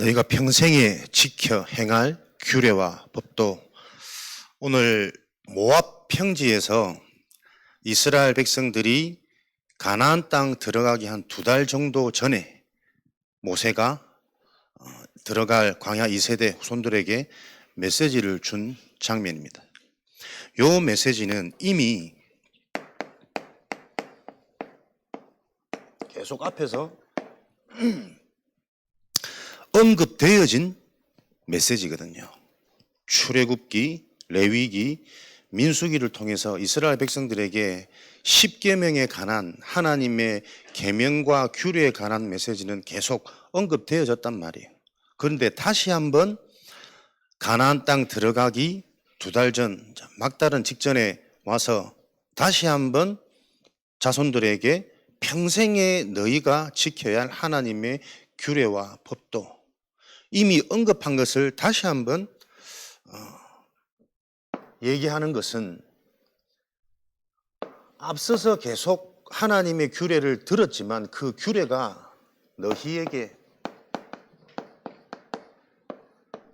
너희가 평생에 지켜 행할 규례와 법도. 오늘 모압 평지에서 이스라엘 백성들이 가나안 땅 들어가기 한 2달 정도 전에 모세가 들어갈 광야 2세대 후손들에게 메시지를 준 장면입니다. 이 메시지는 이미 계속 앞에서 언급되어진 메시지거든요. 출애굽기, 레위기, 민수기를 통해서 이스라엘 백성들에게 10계명에 관한 하나님의 계명과 규례에 관한 메시지는 계속 언급되어졌단 말이에요. 그런데 다시 한번 가나안 땅 들어가기 2달 전, 막다른 직전에 와서 다시 한번 자손들에게 평생에 너희가 지켜야 할 하나님의 규례와 법도, 이미 언급한 것을 다시 한번 얘기하는 것은 앞서서 계속 하나님의 규례를 들었지만 그 규례가 너희에게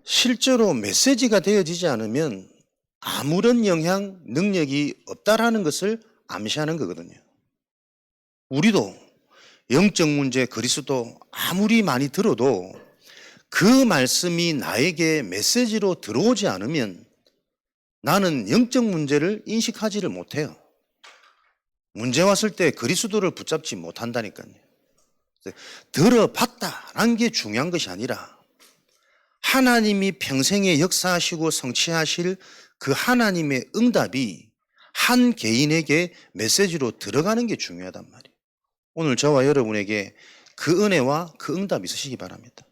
실제로 메시지가 되어지지 않으면 아무런 영향, 능력이 없다라는 것을 암시하는 거거든요. 우리도 영적 문제, 그리스도 아무리 많이 들어도 그 말씀이 나에게 메시지로 들어오지 않으면 나는 영적 문제를 인식하지를 못해요. 문제 왔을 때 그리스도를 붙잡지 못한다니까요. 들어봤다라는 게 중요한 것이 아니라 하나님이 평생에 역사하시고 성취하실 그 하나님의 응답이 한 개인에게 메시지로 들어가는 게 중요하단 말이에요. 오늘 저와 여러분에게 그 은혜와 그 응답이 있으시기 바랍니다.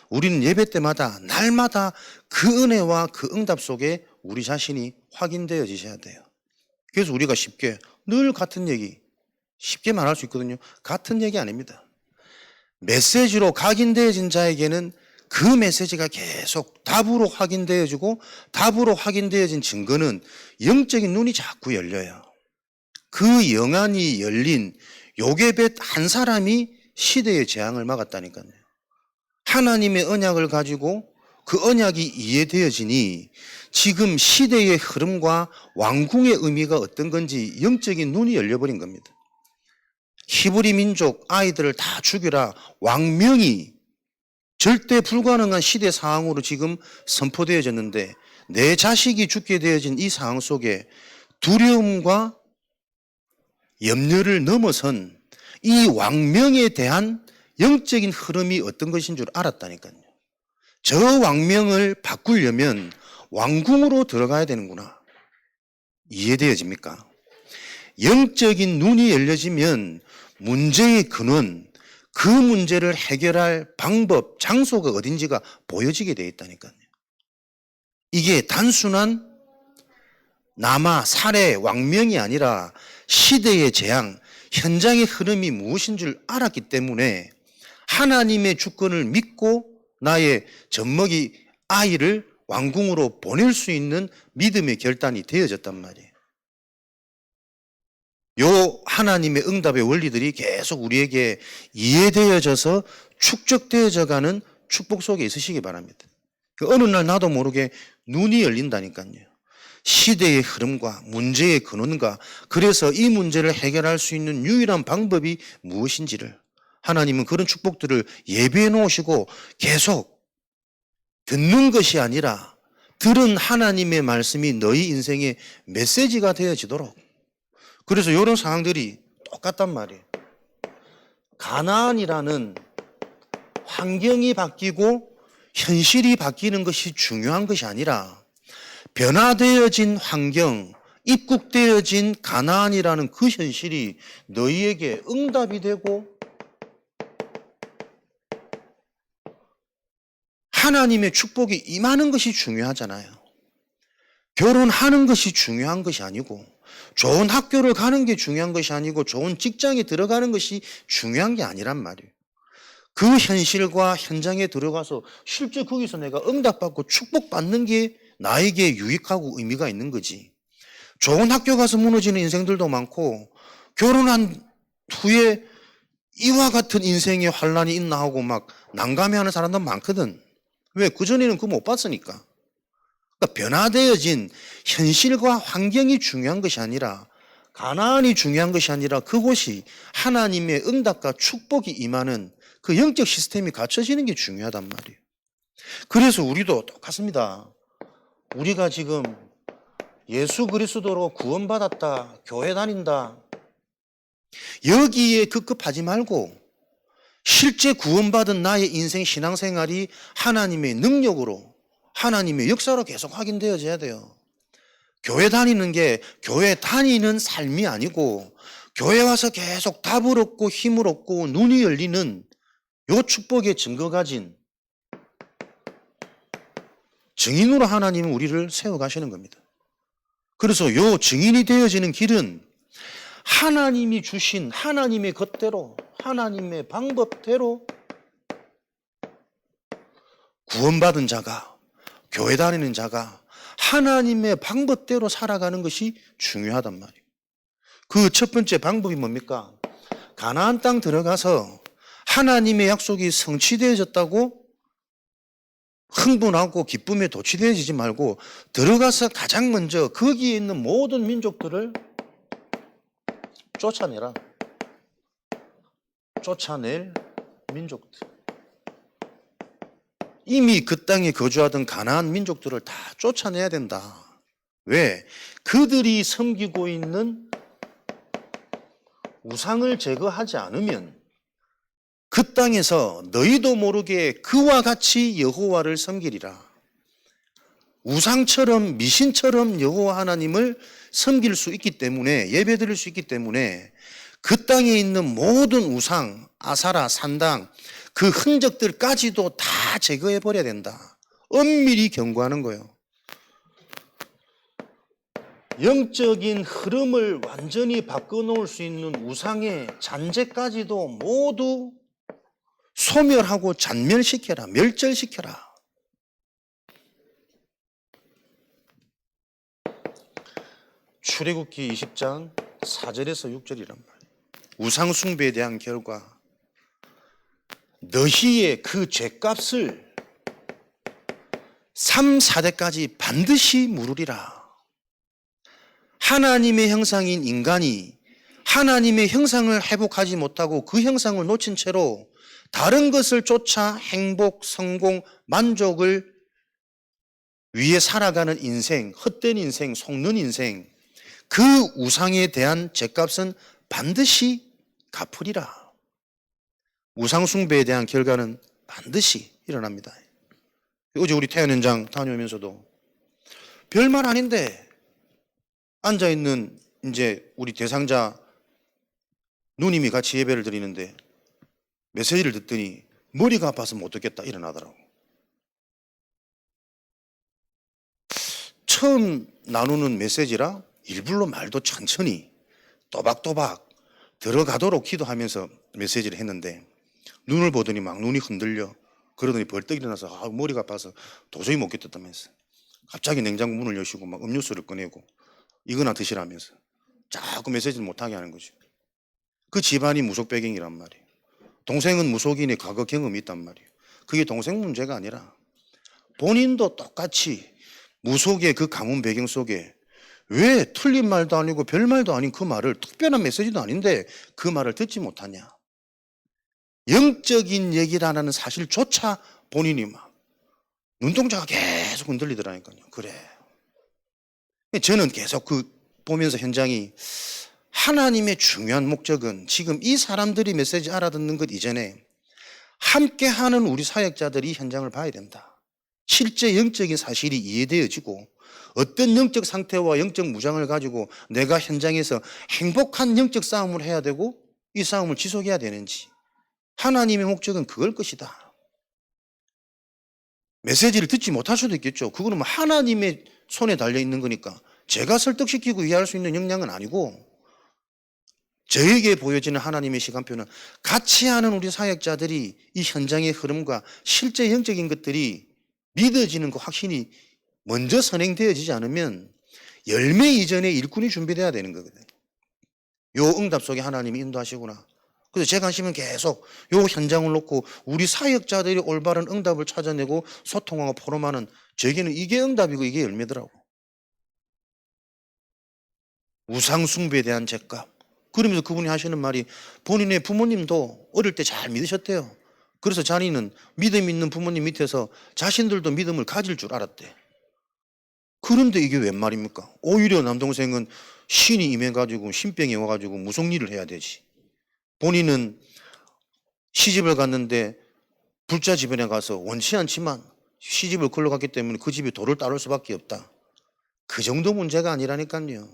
우리는 예배 때마다 날마다 그 은혜와 그 응답 속에 우리 자신이 확인되어지셔야 돼요. 그래서 우리가 쉽게 늘 같은 얘기 쉽게 말할 수 있거든요. 같은 얘기 아닙니다. 메시지로 각인되어진 자에게는 그 메시지가 계속 답으로 확인되어지고, 답으로 확인되어진 증거는 영적인 눈이 자꾸 열려요. 그 영안이 열린 요게벳 한 사람이 시대의 재앙을 막았다니까요. 하나님의 언약을 가지고 그 언약이 이해되어지니 지금 시대의 흐름과 왕궁의 의미가 어떤 건지 영적인 눈이 열려버린 겁니다. 히브리 민족 아이들을 다 죽여라, 왕명이 절대 불가능한 시대 상황으로 지금 선포되어졌는데, 내 자식이 죽게 되어진 이 상황 속에 두려움과 염려를 넘어선 이 왕명에 대한 영적인 흐름이 어떤 것인 줄 알았다니까요. 저 왕명을 바꾸려면 왕궁으로 들어가야 되는구나. 이해되어집니까? 영적인 눈이 열려지면 문제의 근원, 그 문제를 해결할 방법, 장소가 어딘지가 보여지게 되어 있다니까요. 이게 단순한 남아, 살해, 왕명이 아니라 시대의 재앙, 현장의 흐름이 무엇인 줄 알았기 때문에 하나님의 주권을 믿고 나의 젖먹이 아이를 왕궁으로 보낼 수 있는 믿음의 결단이 되어졌단 말이에요. 요 하나님의 응답의 원리들이 계속 우리에게 이해되어져서 축적되어져 가는 축복 속에 있으시기 바랍니다. 어느 날 나도 모르게 눈이 열린다니까요. 시대의 흐름과 문제의 근원과, 그래서 이 문제를 해결할 수 있는 유일한 방법이 무엇인지를 하나님은 그런 축복들을 예비해 놓으시고 계속 듣는 것이 아니라 들은 하나님의 말씀이 너희 인생의 메시지가 되어지도록, 그래서 이런 상황들이 똑같단 말이에요. 가나안이라는 환경이 바뀌고 현실이 바뀌는 것이 중요한 것이 아니라 변화되어진 환경, 입국되어진 가나안이라는 그 현실이 너희에게 응답이 되고 하나님의 축복이 임하는 것이 중요하잖아요. 결혼하는 것이 중요한 것이 아니고, 좋은 학교를 가는 게 중요한 것이 아니고, 좋은 직장에 들어가는 것이 중요한 게 아니란 말이에요. 그 현실과 현장에 들어가서 실제 거기서 내가 응답받고 축복받는 게 나에게 유익하고 의미가 있는 거지. 좋은 학교 가서 무너지는 인생들도 많고, 결혼한 후에 이와 같은 인생의 환란이 있나 하고 막 난감해하는 사람들 많거든. 왜? 그전에는 그거 못 봤으니까. 그러니까 변화되어진 현실과 환경이 중요한 것이 아니라, 가나안이 중요한 것이 아니라 그곳이 하나님의 응답과 축복이 임하는 그 영적 시스템이 갖춰지는 게 중요하단 말이에요. 그래서 우리도 똑같습니다. 우리가 지금 예수 그리스도로 구원받았다, 교회 다닌다, 여기에 급급하지 말고 실제 구원받은 나의 인생 신앙생활이 하나님의 능력으로, 하나님의 역사로 계속 확인되어져야 돼요. 교회 다니는 게 교회 다니는 삶이 아니고, 교회 와서 계속 답을 얻고 힘을 얻고 눈이 열리는 요 축복의 증거 가진 증인으로 하나님은 우리를 세워가시는 겁니다. 그래서 요 증인이 되어지는 길은 하나님이 주신 하나님의 것대로, 하나님의 방법대로 구원받은 자가, 교회 다니는 자가 하나님의 방법대로 살아가는 것이 중요하단 말이에요. 그 첫 번째 방법이 뭡니까? 가나안 땅 들어가서 하나님의 약속이 성취되어졌다고 흥분하고 기쁨에 도취되어지지 말고, 들어가서 가장 먼저 거기에 있는 모든 민족들을 쫓아내라. 쫓아낼 민족들. 이미 그 땅에 거주하던 가나안 민족들을 다 쫓아내야 된다. 왜? 그들이 섬기고 있는 우상을 제거하지 않으면 그 땅에서 너희도 모르게 그와 같이 여호와를 섬기리라. 우상처럼, 미신처럼 여호와 하나님을 섬길 수 있기 때문에, 예배드릴 수 있기 때문에 그 땅에 있는 모든 우상, 아사라, 산당, 그 흔적들까지도 다 제거해 버려야 된다. 엄밀히 경고하는 거예요. 영적인 흐름을 완전히 바꿔놓을 수 있는 우상의 잔재까지도 모두 소멸하고 잔멸시켜라, 멸절시켜라. 출애굽기 20장 4절에서 6절이란 말이에요. 우상 숭배에 대한 결과, 너희의 그 죄값을 3, 4대까지 반드시 물으리라. 하나님의 형상인 인간이 하나님의 형상을 회복하지 못하고 그 형상을 놓친 채로 다른 것을 쫓아 행복, 성공, 만족을 위해 살아가는 인생, 헛된 인생, 속는 인생, 그 우상에 대한 죄값은 반드시 갚으리라. 우상 숭배에 대한 결과는 반드시 일어납니다. 어제 우리 태연 현장 다녀오면서도 별말 아닌데 앉아있는 이제 우리 대상자 누님이 같이 예배를 드리는데 메시지를 듣더니 머리가 아파서 못 듣겠다 일어나더라고. 처음 나누는 메시지라 일부러 말도 천천히 또박또박 들어가도록 기도하면서 메시지를 했는데, 눈을 보더니 막 눈이 흔들려. 그러더니 벌떡 일어나서 머리가 아파서 도저히 못 겠다면서 갑자기 냉장고 문을 여시고 막 음료수를 꺼내고 이거나 드시라면서 자꾸 메시지를 못하게 하는 거죠. 그 집안이 무속 배경이란 말이에요. 동생은 무속인의 과거 경험이 있단 말이에요. 그게 동생 문제가 아니라 본인도 똑같이 무속의 그 가문 배경 속에 왜 틀린 말도 아니고 별 말도 아닌 그 말을, 특별한 메시지도 아닌데 그 말을 듣지 못하냐. 영적인 얘기라는 사실조차 본인이 막 눈동자가 계속 흔들리더라니까요. 그래. 저는 계속 그 보면서 현장이, 하나님의 중요한 목적은 지금 이 사람들이 메시지 알아듣는 것 이전에 함께하는 우리 사역자들이 현장을 봐야 된다. 실제 영적인 사실이 이해되어지고 어떤 영적 상태와 영적 무장을 가지고 내가 현장에서 행복한 영적 싸움을 해야 되고 이 싸움을 지속해야 되는지, 하나님의 목적은 그걸 것이다. 메시지를 듣지 못할 수도 있겠죠. 그거는 뭐 하나님의 손에 달려있는 거니까 제가 설득시키고 이해할 수 있는 역량은 아니고, 저에게 보여지는 하나님의 시간표는 같이 하는 우리 사역자들이 이 현장의 흐름과 실제 영적인 것들이 믿어지는 그 확신이 먼저 선행되어지지 않으면 열매 이전에 일꾼이 준비돼야 되는 거거든요. 요 응답 속에 하나님이 인도하시구나. 그래서 제 관심은 계속 요 현장을 놓고 우리 사역자들이 올바른 응답을 찾아내고 소통하고 포럼하는, 저에게는 이게 응답이고 이게 열매더라고. 우상숭배에 대한 죄값. 그러면서 그분이 하시는 말이, 본인의 부모님도 어릴 때 잘 믿으셨대요. 그래서 자기는 믿음 있는 부모님 밑에서 자신들도 믿음을 가질 줄 알았대. 그런데 이게 웬 말입니까? 오히려 남동생은 신이 임해가지고 신병이 와가지고 무속일을 해야 되지. 본인은 시집을 갔는데 불자 집안에 가서 원치 않지만 시집을 걸러 갔기 때문에 그 집이 도를 따를 수밖에 없다. 그 정도 문제가 아니라니까요.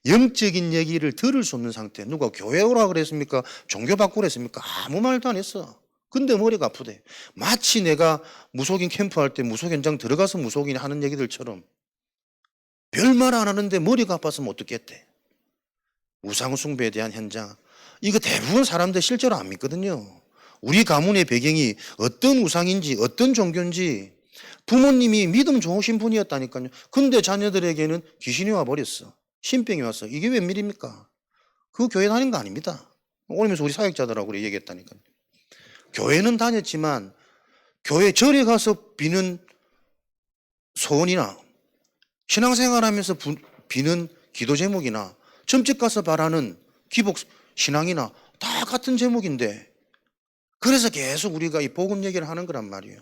영적인 얘기를 들을 수 없는 상태. 누가 교회 오라 그랬습니까? 종교 바꾸라 했습니까? 아무 말도 안 했어. 근데 머리가 아프대. 마치 내가 무속인 캠프 할 때 무속 현장 들어가서 무속인이 하는 얘기들처럼 별말 안 하는데 머리가 아팠으면 어떻겠대. 우상숭배에 대한 현장. 이거 대부분 사람들 실제로 안 믿거든요. 우리 가문의 배경이 어떤 우상인지 어떤 종교인지, 부모님이 믿음 좋으신 분이었다니까요. 근데 자녀들에게는 귀신이 와버렸어. 신병이 왔어. 이게 웬일입니까? 그 교회 다닌 거 아닙니다. 오면서 우리 사역자들하고 그래 얘기했다니까요. 교회는 다녔지만 교회 절에 가서 비는 소원이나 신앙생활하면서 비는 기도 제목이나 점집 가서 바라는 기복 신앙이나 다 같은 제목인데, 그래서 계속 우리가 이 복음 얘기를 하는 거란 말이에요.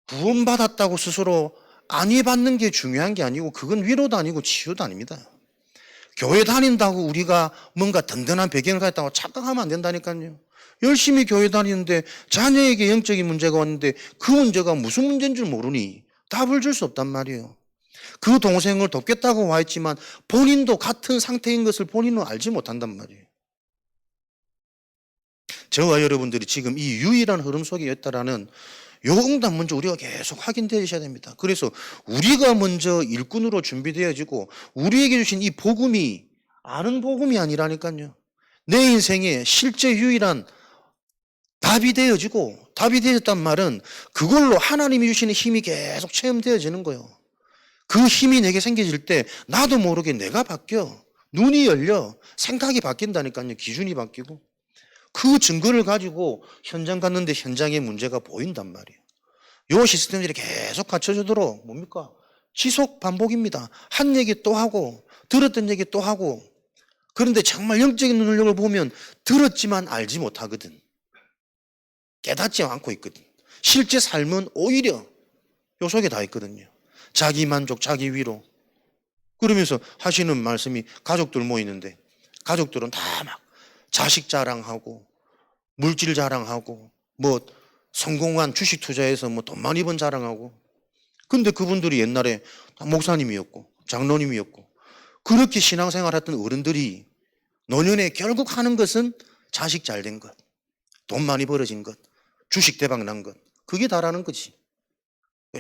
구원받았다고 스스로 안위 받는 게 중요한 게 아니고, 그건 위로도 아니고 치유도 아닙니다. 교회 다닌다고 우리가 뭔가 든든한 배경을 가졌다고 착각하면 안 된다니까요. 열심히 교회 다니는데 자녀에게 영적인 문제가 왔는데 그 문제가 무슨 문제인 줄 모르니 답을 줄 수 없단 말이에요. 그 동생을 돕겠다고 와 있지만 본인도 같은 상태인 것을 본인은 알지 못한단 말이에요. 저와 여러분들이 지금 이 유일한 흐름 속에 있다라는 요 응답 먼저 우리가 계속 확인되셔야 됩니다. 그래서 우리가 먼저 일꾼으로 준비되어지고, 우리에게 주신 이 복음이 아는 복음이 아니라니까요. 내 인생에 실제 유일한 답이 되어지고, 답이 되었단 말은 그걸로 하나님이 주시는 힘이 계속 체험되어지는 거예요. 그 힘이 내게 생겨질 때 나도 모르게 내가 바뀌어. 눈이 열려. 생각이 바뀐다니까요. 기준이 바뀌고. 그 증거를 가지고 현장 갔는데 현장의 문제가 보인단 말이에요. 요 시스템들이 계속 갖춰지도록 뭡니까? 지속 반복입니다. 한 얘기 또 하고 들었던 얘기 또 하고. 그런데 정말 영적인 능력을 보면 들었지만 알지 못하거든. 깨닫지 않고 있거든. 실제 삶은 오히려 요 속에 다 있거든요. 자기 만족, 자기 위로. 그러면서 하시는 말씀이, 가족들 모이는데 가족들은 다 막 자식 자랑하고 물질 자랑하고 뭐 성공한 주식 투자해서 뭐 돈 많이 번 자랑하고. 근데 그분들이 옛날에 목사님이었고 장로님이었고 그렇게 신앙생활 했던 어른들이 노년에 결국 하는 것은 자식 잘 된 것, 돈 많이 벌어진 것, 주식 대박 난 것, 그게 다라는 거지.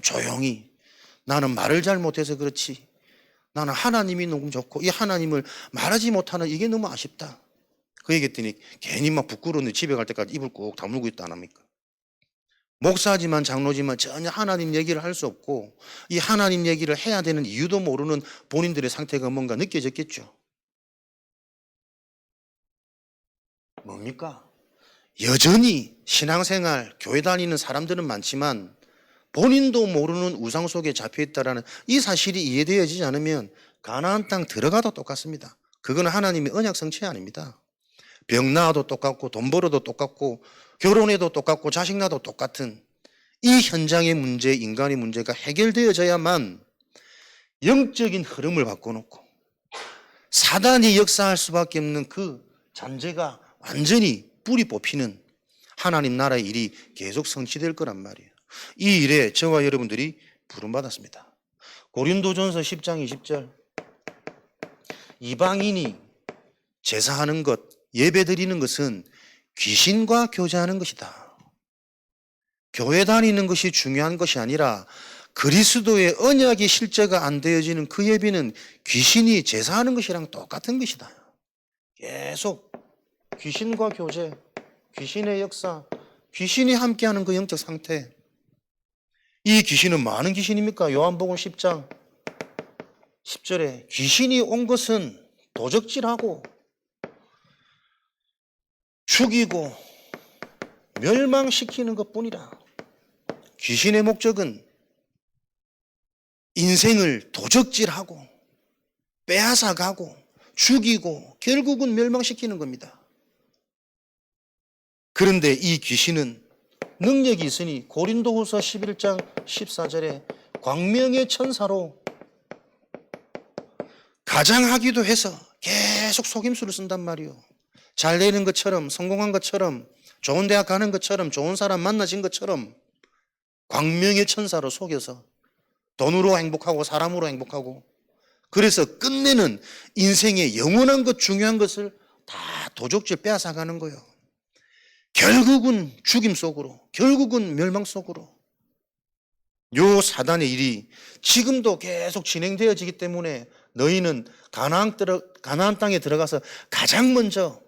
조용히 나는 말을 잘 못해서 그렇지, 나는 하나님이 너무 좋고 이 하나님을 말하지 못하는 이게 너무 아쉽다. 그 얘기했더니 괜히 막 부끄러운데 집에 갈 때까지 입을 꼭 다물고 있다 안 합니까? 목사지만 장로지만 전혀 하나님 얘기를 할 수 없고 이 하나님 얘기를 해야 되는 이유도 모르는 본인들의 상태가 뭔가 느껴졌겠죠. 뭡니까? 여전히 신앙생활, 교회 다니는 사람들은 많지만 본인도 모르는 우상 속에 잡혀있다는 이 사실이 이해되어지지 않으면 가나안 땅 들어가도 똑같습니다. 그건 하나님의 언약 성취 아닙니다. 병 나아도 똑같고 돈 벌어도 똑같고 결혼해도 똑같고 자식 낳아도 똑같은 이 현장의 문제, 인간의 문제가 해결되어져야만 영적인 흐름을 바꿔놓고 사단이 역사할 수밖에 없는 그 잔재가 완전히 뿌리 뽑히는 하나님 나라의 일이 계속 성취될 거란 말이에요. 이 일에 저와 여러분들이 부름받았습니다. 고린도전서 10장 20절, 이방인이 제사하는 것, 예배드리는 것은 귀신과 교제하는 것이다. 교회 다니는 것이 중요한 것이 아니라 그리스도의 언약이 실제가 안 되어지는 그 예배는 귀신이 제사하는 것이랑 똑같은 것이다. 계속 귀신과 교제, 귀신의 역사, 귀신이 함께하는 그 영적 상태. 이 귀신은 많은 귀신입니까? 요한복음 10장 10절에 귀신이 온 것은 도적질하고 죽이고 멸망시키는 것뿐이라. 귀신의 목적은 인생을 도적질하고 빼앗아가고 죽이고 결국은 멸망시키는 겁니다. 그런데 이 귀신은 능력이 있으니 고린도후서 11장 14절에 광명의 천사로 가장하기도 해서 계속 속임수를 쓴단 말이요. 잘 되는 것처럼, 성공한 것처럼, 좋은 대학 가는 것처럼, 좋은 사람 만나신 것처럼 광명의 천사로 속여서 돈으로 행복하고 사람으로 행복하고, 그래서 끝내는 인생의 영원한 것, 중요한 것을 다 도적질 빼앗아가는 거예요. 결국은 죽임 속으로, 결국은 멸망 속으로. 요 사단의 일이 지금도 계속 진행되어지기 때문에 너희는 가나안 땅에 들어가서 가장 먼저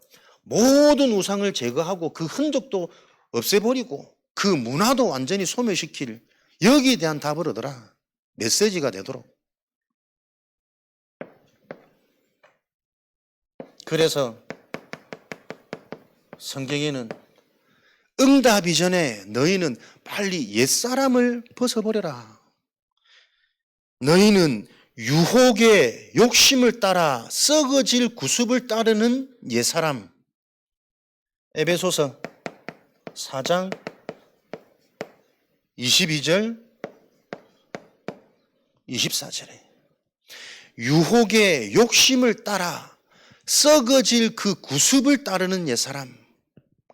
모든 우상을 제거하고 그 흔적도 없애버리고 그 문화도 완전히 소멸시킬, 여기에 대한 답을 얻어라. 메시지가 되도록. 그래서 성경에는 응답 이전에 너희는 빨리 옛사람을 벗어버려라. 너희는 유혹의 욕심을 따라 썩어질 구습을 따르는 옛사람. 에베소서 4장 22절 24절에 유혹의 욕심을 따라 썩어질 그 구습을 따르는 옛사람,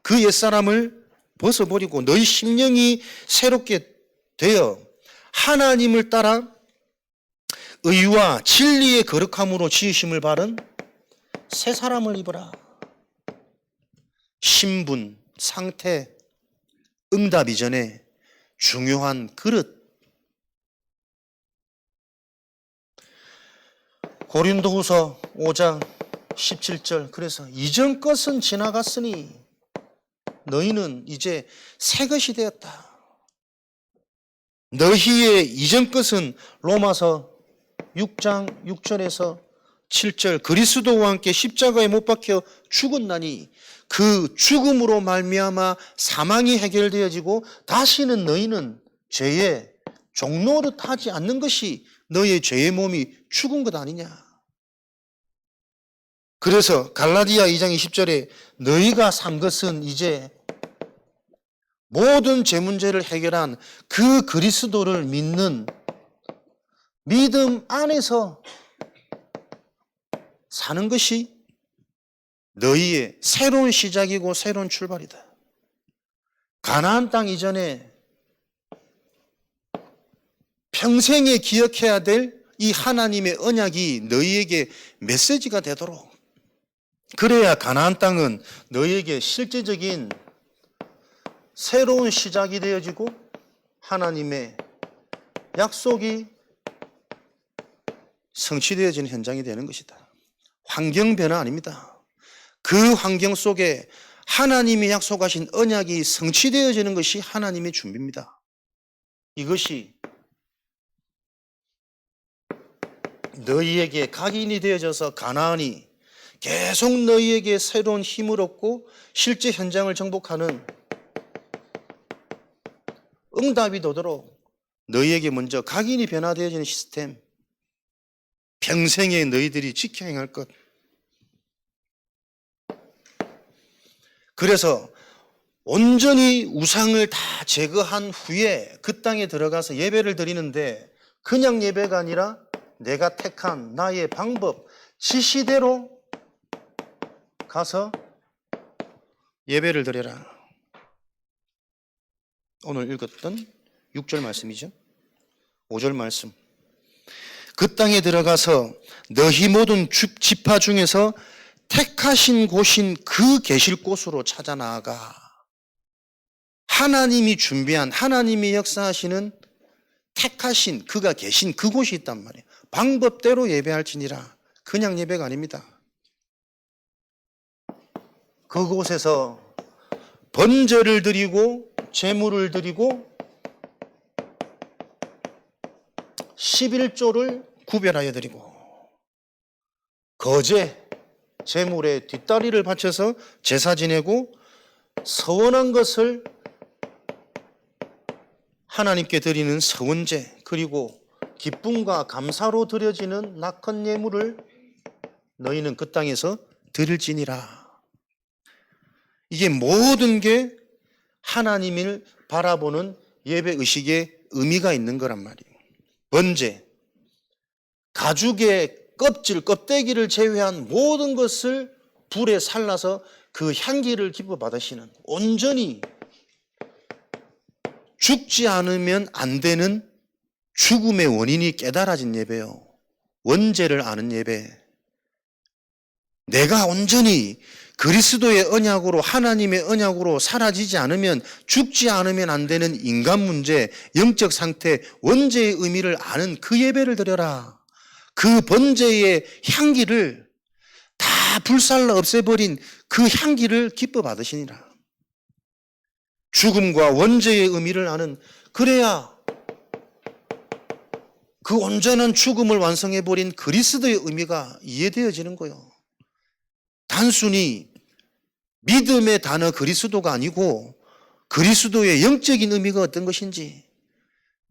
그 옛사람을 벗어버리고 너희 심령이 새롭게 되어 하나님을 따라 의와 진리의 거룩함으로 지으심을 받은 새 사람을 입어라. 신분, 상태, 응답 이전에 중요한 그릇. 고린도후서 5장 17절, 그래서 이전 것은 지나갔으니 너희는 이제 새 것이 되었다. 너희의 이전 것은 로마서 6장 6절에서 7절, 그리스도와 함께 십자가에 못 박혀 죽었나니 그 죽음으로 말미암아 사망이 해결되어지고 다시는 너희는 죄의 종노릇 하지 않는 것이 너희의 죄의 몸이 죽은 것 아니냐. 그래서 갈라디아 2장 20절에 너희가 산 것은 이제 모든 죄 문제를 해결한 그 그리스도를 믿는 믿음 안에서 사는 것이 너희의 새로운 시작이고 새로운 출발이다. 가나안 땅 이전에 평생에 기억해야 될 이 하나님의 언약이 너희에게 메시지가 되도록, 그래야 가나안 땅은 너희에게 실제적인 새로운 시작이 되어지고 하나님의 약속이 성취되어지는 현장이 되는 것이다. 환경 변화 아닙니다. 그 환경 속에 하나님이 약속하신 언약이 성취되어지는 것이 하나님의 준비입니다. 이것이 너희에게 각인이 되어져서 가나안이 계속 너희에게 새로운 힘을 얻고 실제 현장을 정복하는 응답이 되도록 너희에게 먼저 각인이 변화되어지는 시스템, 평생에 너희들이 지켜 행할 것. 그래서 온전히 우상을 다 제거한 후에 그 땅에 들어가서 예배를 드리는데 그냥 예배가 아니라 내가 택한 나의 방법, 지시대로 가서 예배를 드려라. 오늘 읽었던 6절 말씀이죠. 5절 말씀. 그 땅에 들어가서 너희 모든 지파 중에서 택하신 곳인 그 계실 곳으로 찾아 나아가. 하나님이 준비한, 하나님이 역사하시는 택하신, 그가 계신 그곳이 있단 말이에요. 방법대로 예배할지니라. 그냥 예배가 아닙니다. 그곳에서 번제를 드리고 제물을 드리고 11조를 구별하여 드리고 거제 제물에 뒷다리를 바쳐서 제사 지내고 서원한 것을 하나님께 드리는 서원제, 그리고 기쁨과 감사로 드려지는 낙헌 예물을 너희는 그 땅에서 드릴지니라. 이게 모든 게 하나님을 바라보는 예배 의식에 의미가 있는 거란 말이에요. 번제, 가죽의 껍질, 껍데기를 제외한 모든 것을 불에 살라서 그 향기를 기뻐 받으시는, 온전히 죽지 않으면 안 되는 죽음의 원인이 깨달아진 예배요. 원죄를 아는 예배. 내가 온전히 그리스도의 언약으로, 하나님의 언약으로 사라지지 않으면, 죽지 않으면 안 되는 인간 문제, 영적 상태, 원죄의 의미를 아는 그 예배를 드려라. 그 번제의 향기를 다 불살라 없애버린 그 향기를 기뻐 받으시니라. 죽음과 원죄의 의미를 아는, 그래야 그 온전한 죽음을 완성해버린 그리스도의 의미가 이해되어지는 거예요. 단순히 믿음의 단어 그리스도가 아니고 그리스도의 영적인 의미가 어떤 것인지,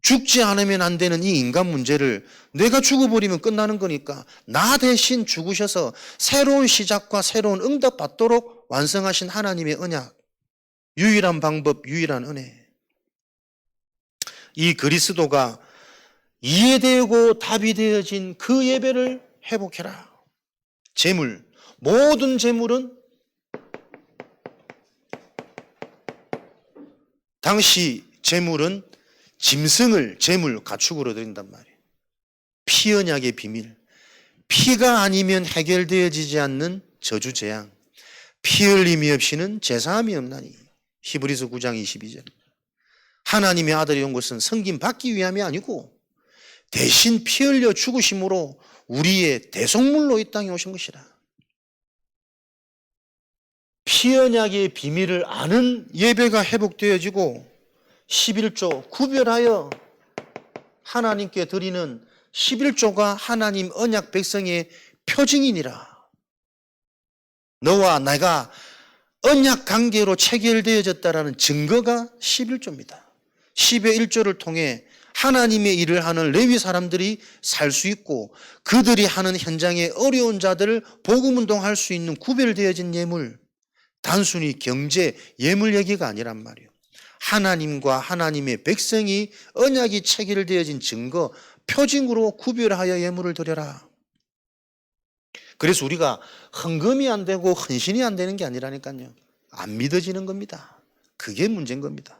죽지 않으면 안 되는 이 인간 문제를 내가 죽어버리면 끝나는 거니까 나 대신 죽으셔서 새로운 시작과 새로운 응답 받도록 완성하신 하나님의 언약, 유일한 방법, 유일한 은혜. 이 그리스도가 이해되고 답이 되어진 그 예배를 회복해라. 재물, 모든 재물은 당시 재물은 짐승을 재물, 가축으로 드린단 말이에요. 피 언약의 비밀. 피가 아니면 해결되어지지 않는 저주 재앙. 피 흘림이 없이는 제사함이 없나니. 히브리서 9장 22절. 하나님의 아들이 온 것은 섬김 받기 위함이 아니고 대신 피 흘려 죽으심으로 우리의 대속물로 이 땅에 오신 것이라. 피 언약의 비밀을 아는 예배가 회복되어지고 11조 구별하여 하나님께 드리는 11조가 하나님 언약 백성의 표징이니라. 너와 내가 언약 관계로 체결되어졌다라는 증거가 11조입니다. 10의 1조를 통해 하나님의 일을 하는 레위 사람들이 살 수 있고 그들이 하는 현장에 어려운 자들을 복음 운동할 수 있는 구별되어진 예물, 단순히 경제 예물 얘기가 아니란 말이에요. 하나님과 하나님의 백성이 언약이 체결되어진 증거, 표징으로 구별하여 예물을 드려라. 그래서 우리가 헌금이 안 되고 헌신이 안 되는 게 아니라니까요. 안 믿어지는 겁니다. 그게 문제인 겁니다.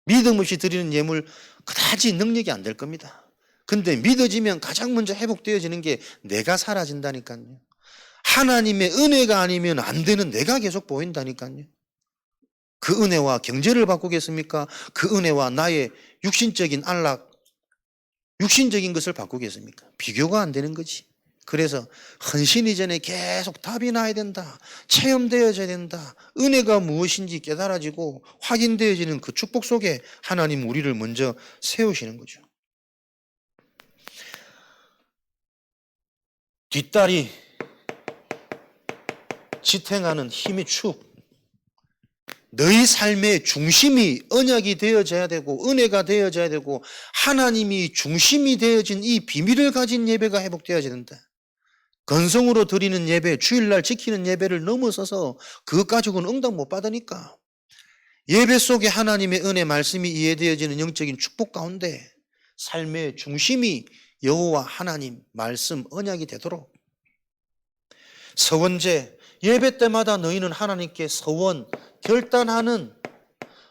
믿음 없이 드리는 예물 그다지 능력이 안 될 겁니다. 근데 믿어지면 가장 먼저 회복되어지는 게 내가 사라진다니까요. 하나님의 은혜가 아니면 안 되는 내가 계속 보인다니까요. 그 은혜와 경제를 바꾸겠습니까? 그 은혜와 나의 육신적인 안락, 육신적인 것을 바꾸겠습니까? 비교가 안 되는 거지. 그래서 헌신 이전에 계속 답이 나야 된다. 체험되어져야 된다. 은혜가 무엇인지 깨달아지고 확인되어지는 그 축복 속에 하나님 우리를 먼저 세우시는 거죠. 뒷다리 지탱하는 힘의 축. 너희 삶의 중심이 언약이 되어져야 되고 은혜가 되어져야 되고 하나님이 중심이 되어진 이 비밀을 가진 예배가 회복되어야 된다. 건성으로 드리는 예배, 주일날 지키는 예배를 넘어서서 그것 가지고는 응답 못 받으니까 예배 속에 하나님의 은혜 말씀이 이해되어지는 영적인 축복 가운데 삶의 중심이 여호와 하나님 말씀 언약이 되도록 서원제, 예배 때마다 너희는 하나님께 서원, 결단하는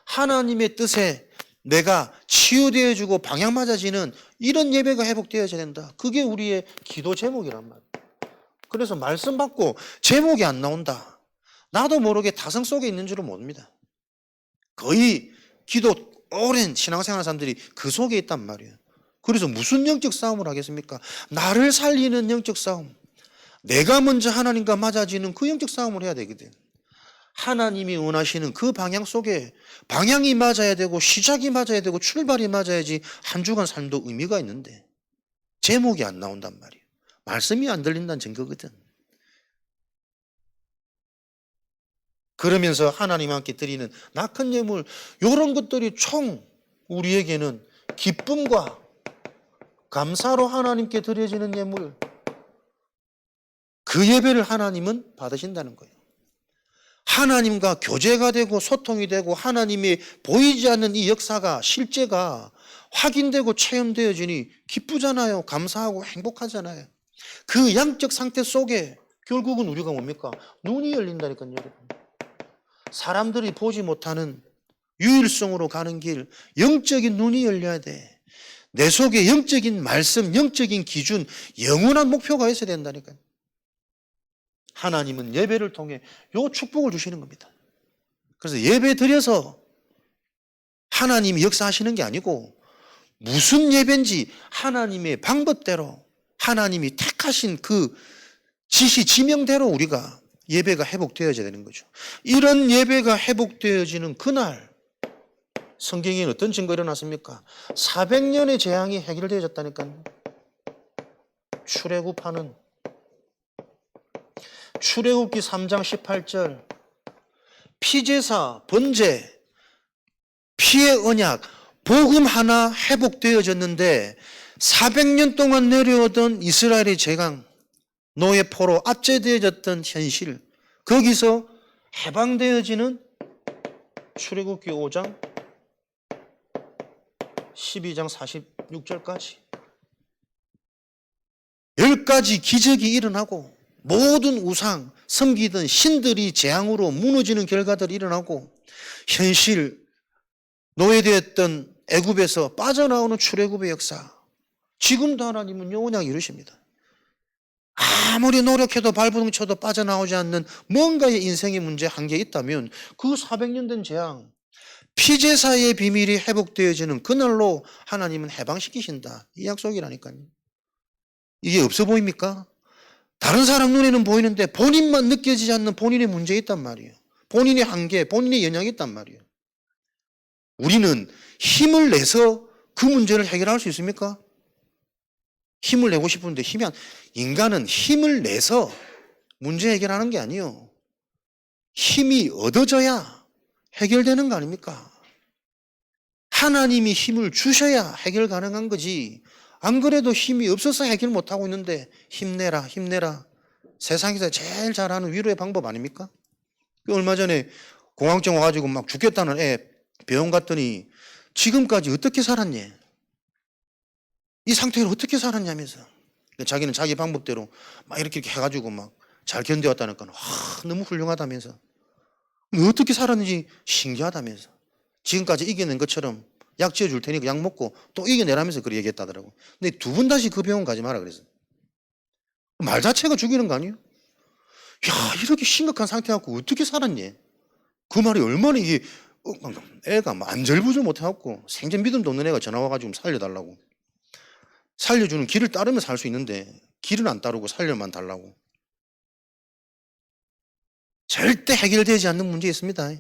하나님의 뜻에 내가 치유되어지고 방향 맞아지는 이런 예배가 회복되어져야 된다. 그게 우리의 기도 제목이란 말이에요. 그래서 말씀 받고 제목이 안 나온다. 나도 모르게 타성 속에 있는 줄은 모릅니다. 거의 기도 오랜 신앙생활 사람들이 그 속에 있단 말이에요. 그래서 무슨 영적 싸움을 하겠습니까? 나를 살리는 영적 싸움. 내가 먼저 하나님과 맞아지는 그 영적 싸움을 해야 되거든. 하나님이 원하시는 그 방향 속에 방향이 맞아야 되고 시작이 맞아야 되고 출발이 맞아야지 한 주간 삶도 의미가 있는데 제목이 안 나온단 말이에요. 말씀이 안 들린다는 증거거든. 그러면서 하나님 함께 드리는 낙헌 예물, 이런 것들이 총 우리에게는 기쁨과 감사로 하나님께 드려지는 예물, 그 예배를 하나님은 받으신다는 거예요. 하나님과 교제가 되고 소통이 되고 하나님이 보이지 않는 이 역사가, 실제가 확인되고 체험되어지니 기쁘잖아요. 감사하고 행복하잖아요. 그 양적 상태 속에 결국은 우리가 뭡니까? 눈이 열린다니까요, 여러분. 사람들이 보지 못하는 유일성으로 가는 길, 영적인 눈이 열려야 돼. 내 속에 영적인 말씀, 영적인 기준, 영원한 목표가 있어야 된다니까요. 하나님은 예배를 통해 요 축복을 주시는 겁니다. 그래서 예배 드려서 하나님이 역사하시는 게 아니고 무슨 예배인지 하나님의 방법대로 하나님이 택하신 그 지시 지명대로 우리가 예배가 회복되어져야 되는 거죠. 이런 예배가 회복되어지는 그날 성경에는 어떤 증거가 일어났습니까? 400년의 재앙이 해결되어졌다니까요. 출애굽하는 출애굽기 3장 18절 피제사, 번제, 피의 언약, 복음 하나 회복되어졌는데 400년 동안 내려오던 이스라엘의 재앙, 노예 포로 압제되어졌던 현실, 거기서 해방되어지는 출애굽기 5장 12장 46절까지 10가지 기적이 일어나고 모든 우상, 섬기던 신들이 재앙으로 무너지는 결과들이 일어나고 현실, 노예되었던 애굽에서 빠져나오는 출애굽의 역사, 지금도 하나님은 영원하게 이루십니다. 아무리 노력해도 발버둥 쳐도 빠져나오지 않는 뭔가의 인생의 문제 한 개 있다면 그 400년 된 재앙, 피제사의 비밀이 회복되어지는 그날로 하나님은 해방시키신다. 이 약속이라니까요. 이게 없어 보입니까? 다른 사람 눈에는 보이는데 본인만 느껴지지 않는 본인의 문제 있단 말이에요. 본인의 한계, 본인의 영향이 있단 말이에요. 우리는 힘을 내서 그 문제를 해결할 수 있습니까? 힘을 내고 싶은데 인간은 힘을 내서 문제 해결하는 게 아니에요. 힘이 얻어져야 해결되는 거 아닙니까? 하나님이 힘을 주셔야 해결 가능한 거지. 안 그래도 힘이 없어서 해결 못하고 있는데 힘내라, 힘내라. 세상에서 제일 잘하는 위로의 방법 아닙니까? 얼마 전에 공황증 와가지고 막 죽겠다는 애 병원 갔더니 지금까지 어떻게 살았니? 이 상태로 어떻게 살았냐면서. 자기는 자기 방법대로 막 이렇게 해가지고 막 잘 견뎌왔다니까 너무 훌륭하다면서. 어떻게 살았는지 신기하다면서. 지금까지 이겨낸 것처럼 약 지어줄 테니까 약 먹고 또 이겨내라면서 그렇게 얘기했다더라고. 근데 두 번 다시 그 병원 가지 마라 그랬어. 말 자체가 죽이는 거 아니에요? 야, 이렇게 심각한 상태 갖고 어떻게 살았니? 그 말이 얼마나 이게 애가 안절부절 못해갖고 생전 믿음도 없는 애가 전화 와가지고 살려달라고. 살려주는 길을 따르면 살 수 있는데 길은 안 따르고 살려만 달라고. 절대 해결되지 않는 문제 있습니다.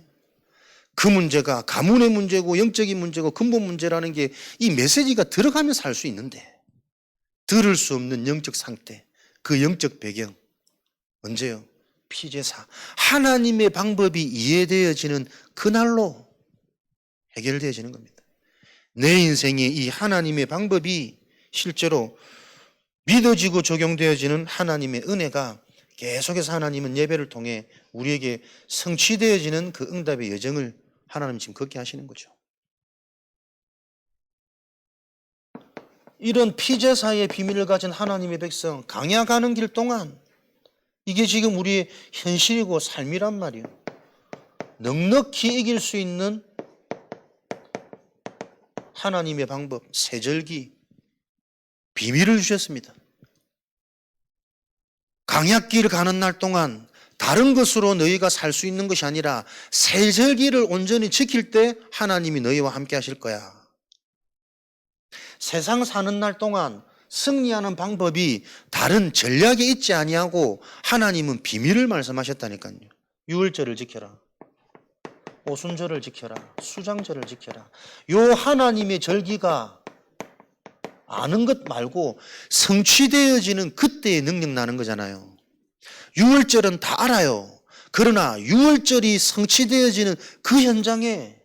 그 문제가 가문의 문제고 영적인 문제고 근본 문제라는 게 이 메시지가 들어가면 살 수 있는데 들을 수 없는 영적 상태, 그 영적 배경 언제요? 피제사, 하나님의 방법이 이해되어지는 그날로 해결되어지는 겁니다. 내 인생에 이 하나님의 방법이 실제로 믿어지고 적용되어지는 하나님의 은혜가 계속해서 하나님은 예배를 통해 우리에게 성취되어지는 그 응답의 여정을 하나님 지금 걷게 하시는 거죠. 이런 피제사의 비밀을 가진 하나님의 백성, 강야가는 길 동안 이게 지금 우리의 현실이고 삶이란 말이에요. 넉넉히 이길 수 있는 하나님의 방법, 세절기 비밀을 주셨습니다. 강약길을 가는 날 동안 다른 것으로 너희가 살 수 있는 것이 아니라 세절기를 온전히 지킬 때 하나님이 너희와 함께 하실 거야. 세상 사는 날 동안 승리하는 방법이 다른 전략에 있지 아니하고 하나님은 비밀을 말씀하셨다니까요. 유월절을 지켜라, 오순절을 지켜라, 수장절을 지켜라. 요 하나님의 절기가 아는 것 말고 성취되어지는 그때의 능력 나는 거잖아요. 유월절은 다 알아요. 그러나 유월절이 성취되어지는 그 현장에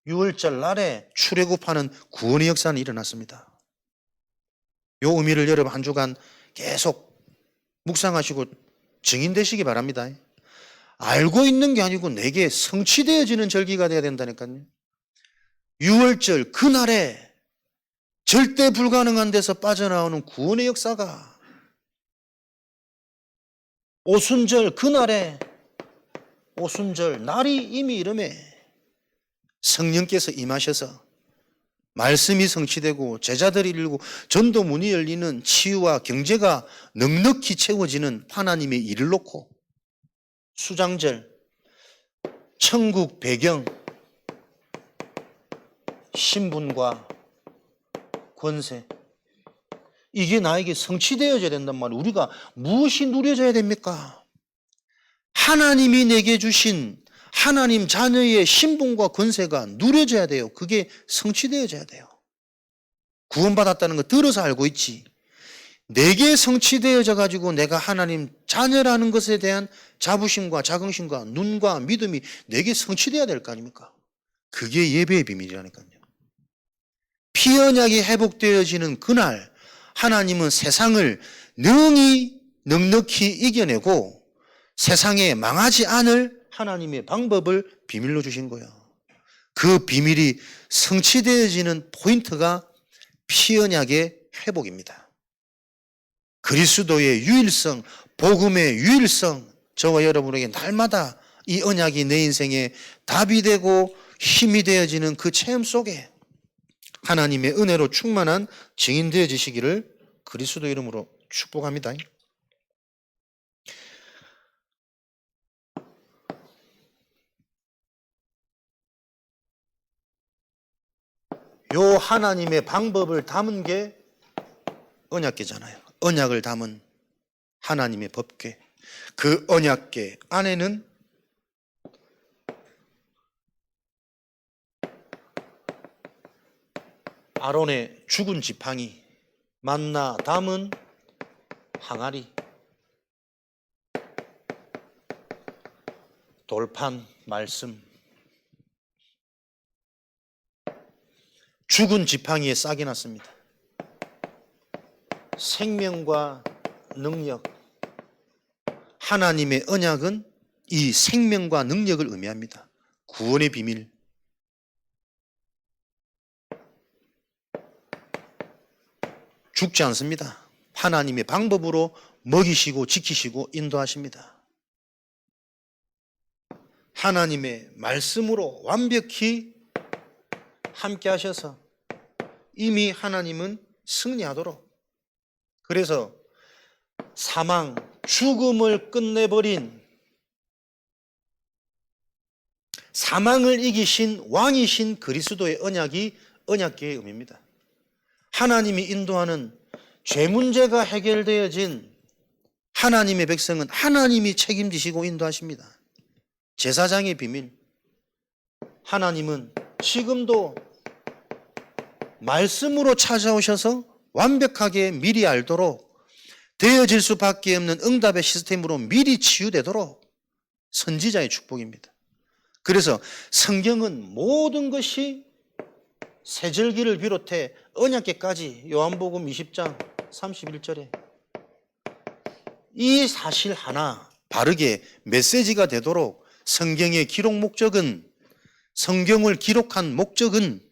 유월절 날에 출애굽하는 구원의 역사는 일어났습니다. 요 의미를 여러분 한 주간 계속 묵상하시고 증인되시기 바랍니다. 알고 있는 게 아니고 내게 성취되어지는 절기가 돼야 된다니까요. 유월절 그날에 절대 불가능한 데서 빠져나오는 구원의 역사가, 오순절 그날에, 오순절 날이 이미 이름에 성령께서 임하셔서 말씀이 성취되고 제자들이 일고 전도 문이 열리는, 치유와 경제가 넉넉히 채워지는 하나님의 일을 놓고 수장절, 천국 배경, 신분과 권세, 이게 나에게 성취되어져야 된단 말이에요. 우리가 무엇이 누려져야 됩니까? 하나님이 내게 주신 하나님 자녀의 신분과 권세가 누려져야 돼요. 그게 성취되어져야 돼요. 구원받았다는 거 들어서 알고 있지. 내게 성취되어져 가지고 내가 하나님 자녀라는 것에 대한 자부심과 자긍심과 눈과 믿음이 내게 성취되어야 될 거 아닙니까? 그게 예배의 비밀이라니까요. 피 언약이 회복되어지는 그날 하나님은 세상을 능히 넉넉히 이겨내고 세상에 망하지 않을 하나님의 방법을 비밀로 주신 거예요. 그 비밀이 성취되어지는 포인트가 피 언약의 회복입니다. 그리스도의 유일성, 복음의 유일성, 저와 여러분에게 날마다 이 언약이 내 인생에 답이 되고 힘이 되어지는 그 체험 속에 하나님의 은혜로 충만한 증인 되어지시기를 그리스도 이름으로 축복합니다. 요 하나님의 방법을 담은 게 언약궤잖아요. 언약을 담은 하나님의 법궤. 그 언약궤 안에는 아론의 죽은 지팡이, 만나 담은 항아리, 돌판, 말씀, 죽은 지팡이에 싹이 났습니다. 생명과 능력, 하나님의 언약은 이 생명과 능력을 의미합니다. 구원의 비밀. 죽지 않습니다. 하나님의 방법으로 먹이시고 지키시고 인도하십니다. 하나님의 말씀으로 완벽히 함께 하셔서 이미 하나님은 승리하도록, 그래서 사망, 죽음을 끝내버린, 사망을 이기신 왕이신 그리스도의 언약이 언약궤의 의미입니다. 하나님이 인도하는 죄 문제가 해결되어진 하나님의 백성은 하나님이 책임지시고 인도하십니다. 제사장의 비밀. 하나님은 지금도 말씀으로 찾아오셔서 완벽하게 미리 알도록 되어질 수밖에 없는 응답의 시스템으로 미리 치유되도록 선지자의 축복입니다. 그래서 성경은 모든 것이 세절기를 비롯해 언약궤까지 요한복음 20장 31절에 이 사실 하나 바르게 메시지가 되도록 성경의 기록 목적은, 성경을 기록한 목적은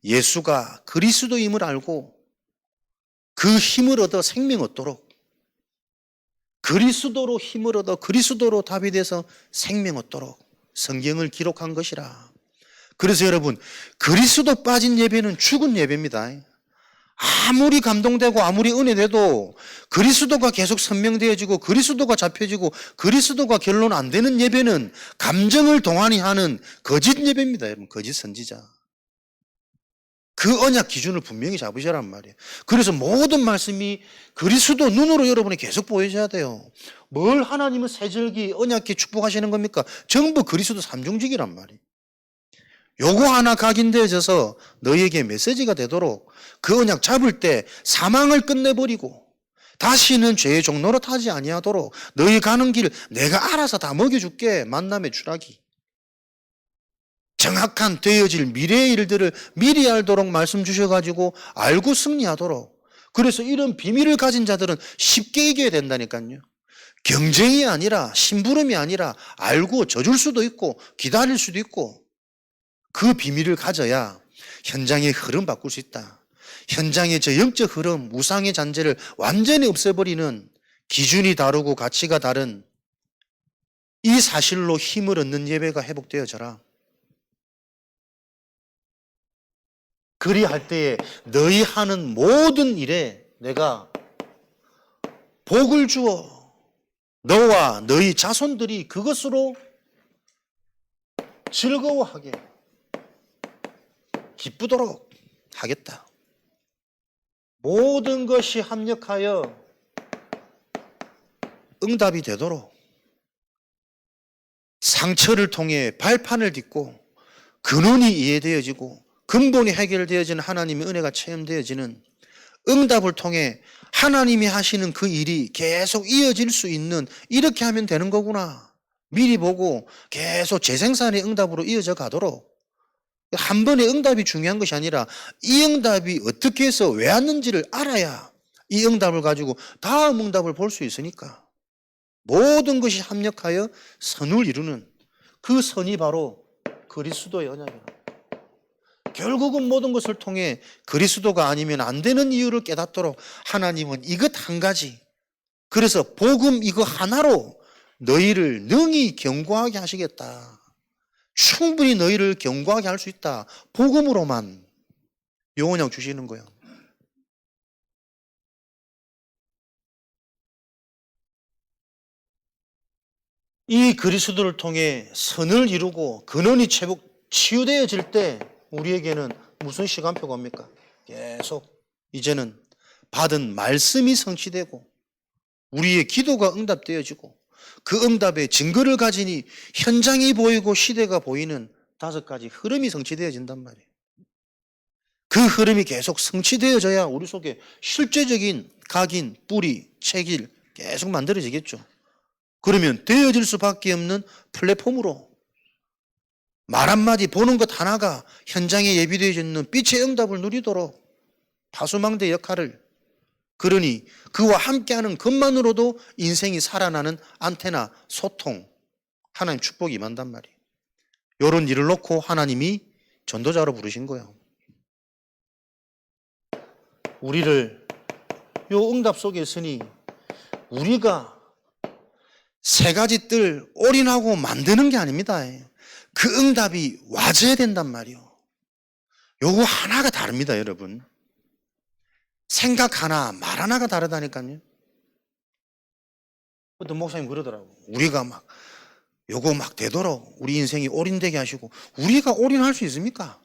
예수가 그리스도임을 알고 그 힘을 얻어 생명 얻도록, 그리스도로 힘을 얻어 그리스도로 답이 돼서 생명 얻도록 성경을 기록한 것이라. 그래서 여러분, 그리스도 빠진 예배는 죽은 예배입니다. 아무리 감동되고 아무리 은혜돼도 그리스도가 계속 선명되어지고 그리스도가 잡혀지고 그리스도가 결론 안 되는 예배는 감정을 동원히 하는 거짓 예배입니다. 여러분, 거짓 선지자. 그 언약 기준을 분명히 잡으시란 말이에요. 그래서 모든 말씀이 그리스도 눈으로 여러분이 계속 보여줘야 돼요. 뭘 하나님은 세절기 언약궤 축복하시는 겁니까? 전부 그리스도 삼중직이란 말이에요. 요거 하나 각인되어져서 너희에게 메시지가 되도록 그 언약 잡을 때 사망을 끝내버리고 다시는 죄의 종로로 타지 아니하도록 너희 가는 길 내가 알아서 다 먹여줄게. 만남의 추락이. 정확한 되어질 미래의 일들을 미리 알도록 말씀 주셔가지고 알고 승리하도록. 그래서 이런 비밀을 가진 자들은 쉽게 이겨야 된다니까요. 경쟁이 아니라 심부름이 아니라 알고 져줄 수도 있고 기다릴 수도 있고 그 비밀을 가져야 현장의 흐름 바꿀 수 있다. 현장의 저 영적 흐름, 우상의 잔재를 완전히 없애버리는 기준이 다르고 가치가 다른 이 사실로 힘을 얻는 예배가 회복되어져라. 그리할 때에 너희 하는 모든 일에 내가 복을 주어 너와 너희 자손들이 그것으로 즐거워하게 기쁘도록 하겠다. 모든 것이 합력하여 응답이 되도록 상처를 통해 발판을 딛고 근원이 이해되어지고 근본이 해결되어지는 하나님의 은혜가 체험되어지는 응답을 통해 하나님이 하시는 그 일이 계속 이어질 수 있는 이렇게 하면 되는 거구나. 미리 보고 계속 재생산의 응답으로 이어져 가도록 한 번의 응답이 중요한 것이 아니라 이 응답이 어떻게 해서 왜 왔는지를 알아야 이 응답을 가지고 다음 응답을 볼 수 있으니까 모든 것이 합력하여 선을 이루는 그 선이 바로 그리스도의 언약이라. 결국은 모든 것을 통해 그리스도가 아니면 안 되는 이유를 깨닫도록 하나님은 이것 한 가지, 그래서 복음 이거 하나로 너희를 능히 견고하게 하시겠다. 충분히 너희를 견고하게 할 수 있다. 복음으로만 영원형 주시는 거예요. 이 그리스도를 통해 선을 이루고 근원이 치유되어질 때 우리에게는 무슨 시간표가 옵니까? 계속 이제는 받은 말씀이 성취되고 우리의 기도가 응답되어지고 그 응답의 증거를 가지니 현장이 보이고 시대가 보이는 5가지 흐름이 성취되어진단 말이에요. 그 흐름이 계속 성취되어져야 우리 속에 실제적인 각인, 뿌리, 체질 계속 만들어지겠죠. 그러면 되어질 수밖에 없는 플랫폼으로 말 한마디 보는 것 하나가 현장에 예비되어 있는 빛의 응답을 누리도록 파수망대 역할을, 그러니 그와 함께하는 것만으로도 인생이 살아나는 안테나, 소통, 하나님 축복이 임한단 말이에요. 이런 일을 놓고 하나님이 전도자로 부르신 거예요. 우리를 요 응답 속에 있으니 우리가 3가지 뜰 올인하고 만드는 게 아닙니다. 그 응답이 와줘야 된단 말이에요. 요거 하나가 다릅니다, 여러분. 생각 하나, 말 하나가 다르다니까요. 어떤 목사님 그러더라고. 우리가 막 요거 막 되도록 우리 인생이 올인되게 하시고, 우리가 올인할 수 있습니까?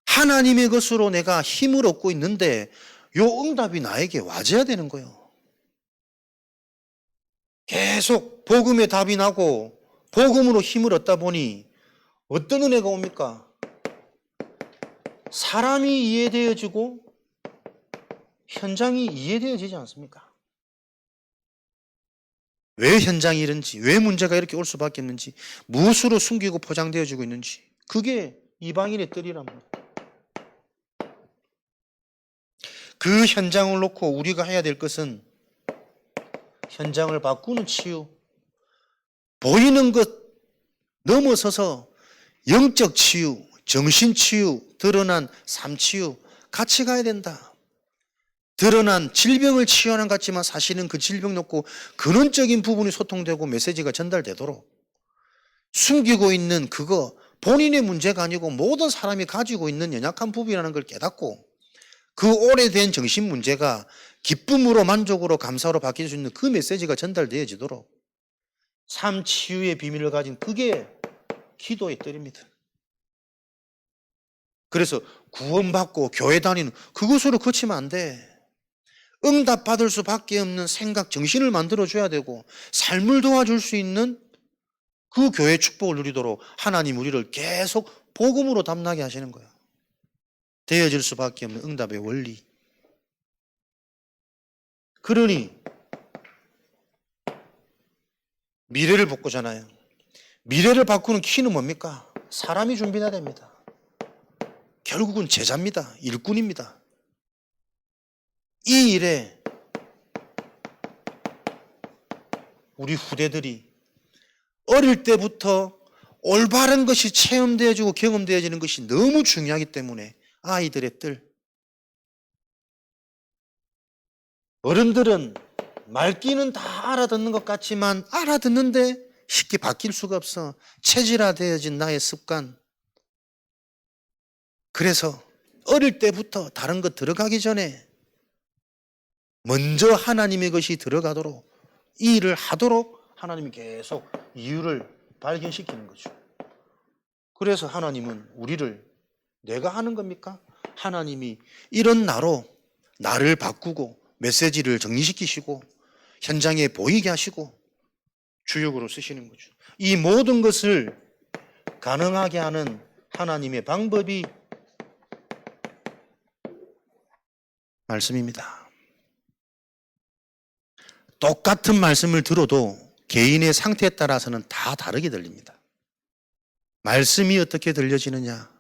하나님의 것으로 내가 힘을 얻고 있는데 요 응답이 나에게 와줘야 되는 거예요. 계속 복음의 답이 나고 복음으로 힘을 얻다 보니 어떤 은혜가 옵니까? 사람이 이해되어지고 현장이 이해되어지지 않습니까? 왜 현장이 이런지, 왜 문제가 이렇게 올 수밖에 없는지, 무엇으로 숨기고 포장되어지고 있는지, 그게 이방인의 뜰이란 말이에요. 그 현장을 놓고 우리가 해야 될 것은 현장을 바꾸는 치유, 보이는 것 넘어서서 영적 치유, 정신 치유, 드러난 삶 치유 같이 가야 된다. 드러난 질병을 치유하는 것 같지만 사실은 그 질병 놓고 근원적인 부분이 소통되고 메시지가 전달되도록 숨기고 있는 그거 본인의 문제가 아니고 모든 사람이 가지고 있는 연약한 부분이라는 걸 깨닫고 그 오래된 정신 문제가 기쁨으로 만족으로 감사로 바뀔 수 있는 그 메시지가 전달되어지도록 삶 치유의 비밀을 가진 그게 기도의 뜰입니다. 그래서 구원받고 교회 다니는 그것으로 그치면 안 돼. 응답받을 수밖에 없는 생각, 정신을 만들어줘야 되고 삶을 도와줄 수 있는 그 교회의 축복을 누리도록 하나님 우리를 계속 복음으로 담나게 하시는 거예요. 되어질 수밖에 없는 응답의 원리. 그러니 미래를 바꾸잖아요. 미래를 바꾸는 키는 뭡니까? 사람이 준비해야 됩니다. 결국은 제자입니다. 일꾼입니다. 이 일에 우리 후대들이 어릴 때부터 올바른 것이 체험되어지고 경험되어지는 것이 너무 중요하기 때문에 아이들의 뜰, 어른들은 말귀는 다 알아듣는 것 같지만 알아듣는데 쉽게 바뀔 수가 없어. 체질화되어진 나의 습관. 그래서 어릴 때부터 다른 것 들어가기 전에 먼저 하나님의 것이 들어가도록 이 일을 하도록 하나님이 계속 이유를 발견시키는 거죠. 그래서 하나님은 우리를 내가 하는 겁니까? 하나님이 이런 나로 나를 바꾸고 메시지를 정리시키시고 현장에 보이게 하시고 주역으로 쓰시는 거죠. 이 모든 것을 가능하게 하는 하나님의 방법이 말씀입니다. 똑같은 말씀을 들어도 개인의 상태에 따라서는 다 다르게 들립니다. 말씀이 어떻게 들려지느냐?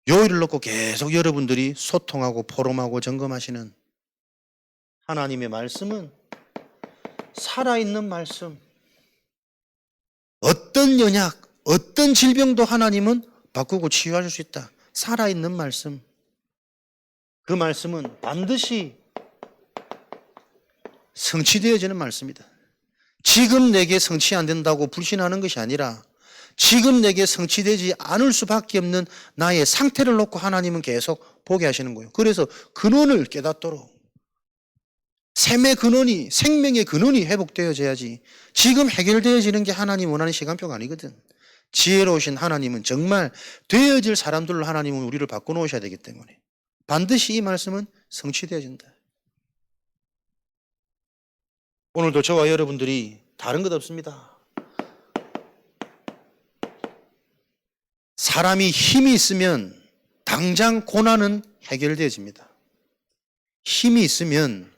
요일을 놓고 계속 여러분들이 소통하고 포럼하고 점검하시는 하나님의 말씀은 살아있는 말씀. 어떤 연약, 어떤 질병도 하나님은 바꾸고 치유할 수 있다. 살아있는 말씀. 그 말씀은 반드시 성취되어지는 말씀이다. 지금 내게 성취 안 된다고 불신하는 것이 아니라 지금 내게 성취되지 않을 수밖에 없는 나의 상태를 놓고 하나님은 계속 보게 하시는 거예요. 그래서 근원을 깨닫도록 샘의 근원이, 생명의 근원이 회복되어져야지 지금 해결되어지는 게 하나님 원하는 시간표가 아니거든. 지혜로우신 하나님은 정말 되어질 사람들로 하나님은 우리를 바꿔놓으셔야 되기 때문에 반드시 이 말씀은 성취되어진다. 오늘도 저와 여러분들이 다른 것 없습니다. 사람이 힘이 있으면 당장 고난은 해결되어집니다. 힘이 있으면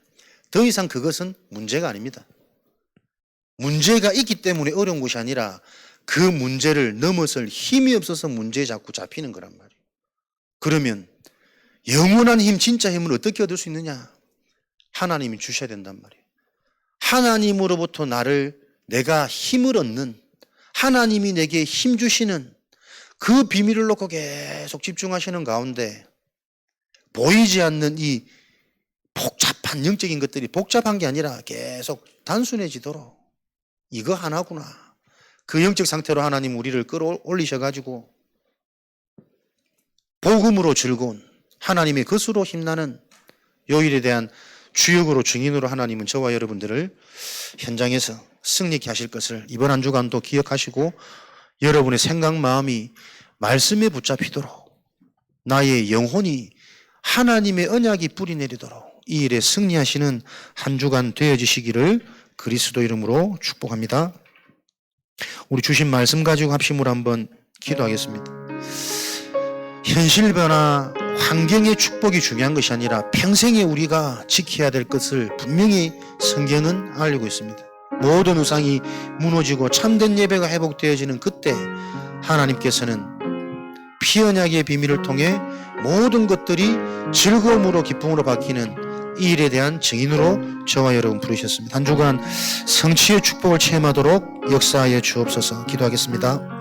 더 이상 그것은 문제가 아닙니다. 문제가 있기 때문에 어려운 것이 아니라 그 문제를 넘어설 힘이 없어서 문제에 자꾸 잡히는 거란 말이에요. 그러면 영원한 힘, 진짜 힘을 어떻게 얻을 수 있느냐? 하나님이 주셔야 된단 말이에요. 하나님으로부터 내가 힘을 얻는, 하나님이 내게 힘 주시는 그 비밀을 놓고 계속 집중하시는 가운데 보이지 않는 이 복잡한 영적인 것들이 복잡한 게 아니라 계속 단순해지도록 이거 하나구나. 그 영적 상태로 하나님 우리를 끌어올리셔가지고 복음으로 즐거운 하나님의 것으로 힘나는 요일에 대한 주역으로 증인으로 하나님은 저와 여러분들을 현장에서 승리케 하실 것을 이번 한 주간도 기억하시고 여러분의 생각 마음이 말씀에 붙잡히도록 나의 영혼이 하나님의 언약이 뿌리내리도록 이 일에 승리하시는 한 주간 되어지시기를 그리스도 이름으로 축복합니다. 우리 주신 말씀 가지고 합심으로 한번 기도하겠습니다. 현실 변화, 환경의 축복이 중요한 것이 아니라 평생에 우리가 지켜야 될 것을 분명히 성경은 알리고 있습니다. 모든 우상이 무너지고 참된 예배가 회복되어지는 그때 하나님께서는 피언약의 비밀을 통해 모든 것들이 즐거움으로 기쁨으로 바뀌는 이 일에 대한 증인으로 저와 여러분 부르셨습니다. 한 주간 성취의 축복을 체험하도록 역사하여 주옵소서. 기도하겠습니다.